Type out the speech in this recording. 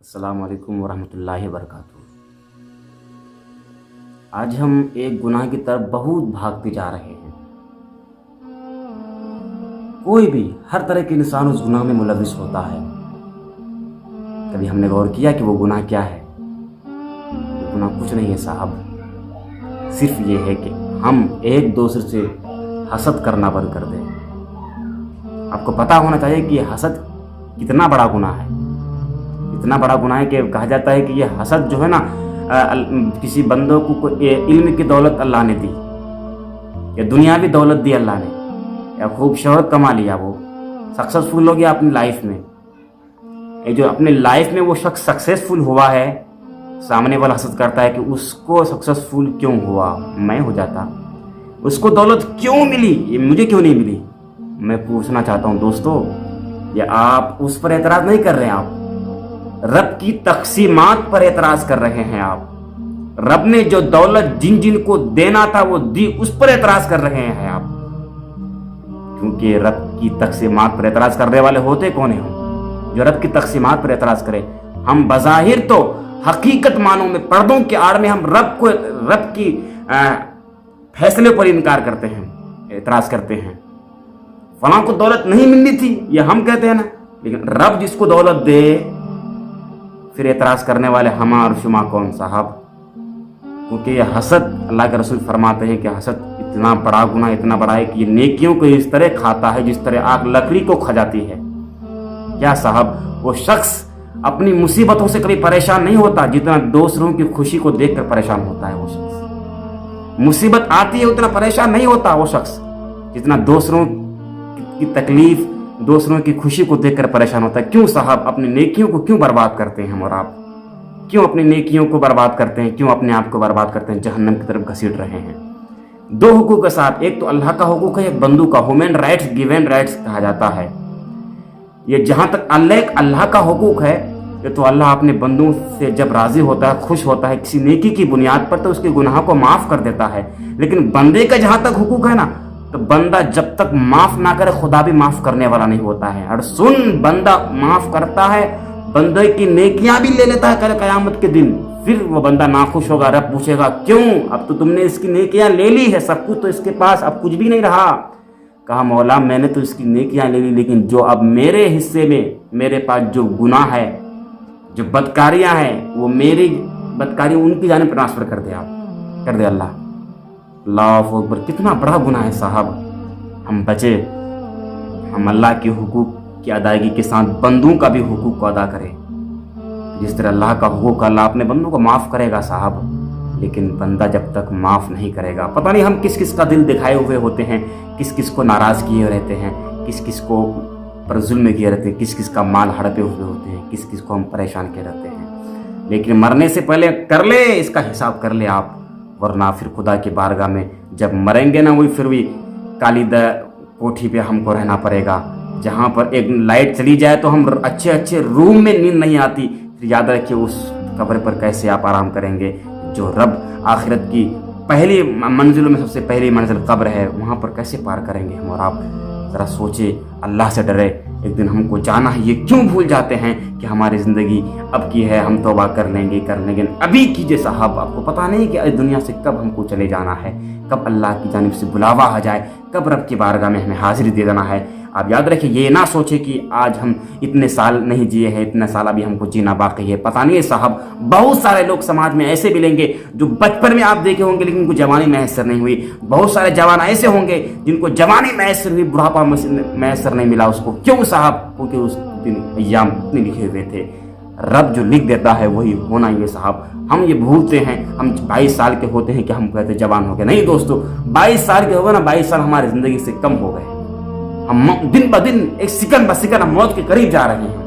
अस्सलाम वालेकुम वरहमतुल्लाहि वबरकातुहू। आज हम एक गुनाह की तरफ बहुत भागते जा रहे हैं। कोई भी हर तरह के इंसान उस गुनाह में मुलविस होता है। कभी हमने गौर किया कि वो गुनाह क्या है? वो गुनाह कुछ नहीं है साहब, सिर्फ ये है कि हम एक दूसरे से हसद करना बंद कर दें। आपको पता होना चाहिए कि हसद कितना बड़ा गुनाह है। इतना बड़ा गुनाह है कि कहा जाता है कि ये हसद जो है ना, किसी बंदों को इल्म की दौलत अल्लाह ने दी या दुनियावी दौलत दी अल्लाह ने, या खूब शोहरत कमा लिया, वो सक्सेसफुल हो गया अपनी लाइफ में। ये जो अपने लाइफ में वो शख्स सक्सेसफुल हुआ है, सामने वाला हसद करता है कि उसको सक्सेसफुल क्यों हुआ, मैं हो जाता, उसको दौलत क्यों मिली, ये मुझे क्यों नहीं मिली। मैं पूछना चाहता हूँ दोस्तों, ये आप उस पर एतराज़ नहीं कर रहे हैं, आप रब की तकसीमात पर एतराज कर रहे हैं। आप रब ने जो दौलत जिन जिन को देना था वो दी, उस पर एतराज कर रहे हैं आप। क्योंकि रब की तकसीमात पर एतराज करने वाले होते कौन हैं? जो रब की तकसीमात पर एतराज करें। हम बज़ाहिर तो हकीकत मानों में, पर्दों के आड़ में हम रब की फैसले पर इनकार करते हैं, एतराज करते हैं। फलां को दौलत नहीं मिलनी थी, ये हम कहते हैं ना, लेकिन रब जिसको दौलत दे, फिर एतराज़ करने वाले हम और शुमा कौन साहब? क्योंकि ये हसद, अल्लाह के रसूल फरमाते हैं कि हसद इतना बड़ा गुनाह, इतना बड़ा है कि ये नेकियों को इस तरह खाता है जिस तरह आग लकड़ी को खा जाती है। क्या साहब, वो शख्स अपनी मुसीबतों से कभी परेशान नहीं होता जितना दूसरों की खुशी को देखकर परेशान होता है। वो शख्स मुसीबत आती है उतना परेशान नहीं होता वो शख्स जितना दूसरों की तकलीफ, दूसरों की खुशी को देखकर परेशान होता है। क्यों साहब, अपनी नेकियों को क्यों बर्बाद करते हैं? और आप क्यों अपनी नेकियों को बर्बाद करते हैं? क्यों अपने आप को बर्बाद करते हैं? जहन्नम की तरफ घसीट रहे हैं। दो हुकूक के साथ, एक तो अल्लाह का हुकूक है, एक बंदू का। ह्यूमन राइट्स, गिवन राइट्स कहा जाता है। ये जहां तक अल्लाह का हुकूक है, ये तो अल्लाह अपने बंदों से जब राजी होता है, खुश होता है किसी नेकी की बुनियाद पर, तो उसके गुनाह को माफ कर देता है। लेकिन बंदे का जहां तक हुकूक है ना, तो बंदा जब तक माफ ना करे, खुदा भी माफ करने वाला नहीं होता है। और सुन, बंदा माफ करता है, बंदे की नेकियां भी ले लेता है कल कयामत के दिन। फिर वो बंदा नाखुश होगा, रब पूछेगा क्यों, अब तो तुमने इसकी नेकियां ले ली है, सब कुछ तो इसके पास, अब कुछ भी नहीं रहा। कहा मौला, मैंने तो इसकी नेकियां ले ली, लेकिन जो अब मेरे हिस्से में, मेरे पास जो गुनाह है, जो बदकारियां हैं, वो मेरी बदकारी उनकी जानिब ट्रांसफर कर दे, आप कर दे अल्लाह। अल्लाह अकबर, कितना बड़ा गुनाह है साहब। हम बचे, हम अल्लाह के हुकूक की अदायगी के साथ बंदों का भी हुकूक को अदा करें। जिस तरह अल्लाह का हुकूक, अल्लाह अपने बंदों को माफ़ करेगा साहब, लेकिन बंदा जब तक माफ़ नहीं करेगा, पता नहीं हम किस किस का दिल दिखाए हुए होते हैं, किस किस को नाराज़ किए रहते हैं, किस किस को पर जुल्म किए रहते हैं, किस किस का माल हड़पे हुए होते हैं, किस किस को हम परेशान किए रहते हैं। लेकिन मरने से पहले कर ले, इसका हिसाब कर ले आप, वरना फिर खुदा की बारगाह में जब मरेंगे ना, वही फिर भी काली कोठी पे हमको रहना पड़ेगा, जहाँ पर एक लाइट चली जाए तो हम अच्छे अच्छे रूम में नींद नहीं आती। फिर याद रखिए उस कब्र पर कैसे आप आराम करेंगे। जो रब आखिरत की पहली मंजिलों में सबसे पहली मंजिल कब्र है, वहाँ पर कैसे पार करेंगे हम और आप? ज़रा सोचे, अल्लाह से डरे। एक दिन हमको जाना है, ये क्यों भूल जाते हैं कि हमारी ज़िंदगी अब की है, हम तौबा कर लेंगे। अभी कीजिए साहब, आपको पता नहीं कि इस दुनिया से कब हमको चले जाना है, कब अल्लाह की जानिब से बुलावा आ जाए, कब रब की बारगाह में हमें हाजिरी दे देना है। आप याद रखिए, ये ना सोचे कि आज हम इतने साल नहीं जिए हैं, इतने साल अभी हमको जीना बाकी है। पता नहीं है साहब, बहुत सारे लोग समाज में ऐसे मिलेंगे जो बचपन में आप देखे होंगे लेकिन उनको जवानी मैसर नहीं हुई। बहुत सारे जवान ऐसे होंगे जिनको जवानी मैसर हुई, बुढ़ापा मैसर नहीं मिला उसको। क्यों साहब? क्योंकि उस दिन अय्याम इतने लिखे हुए थे। रब जो लिख देता है वही होना ही है साहब। हम ये भूलते हैं, हम 22 साल के होते हैं कि हम कहते जवान हो गए। नहीं दोस्तों, 22 साल के हो गए ना, 22 साल हमारी जिंदगी से कम हो गए। हम दिन ब दिन, एक सेकंड ब सेकंड हम मौत के करीब जा रहे हैं।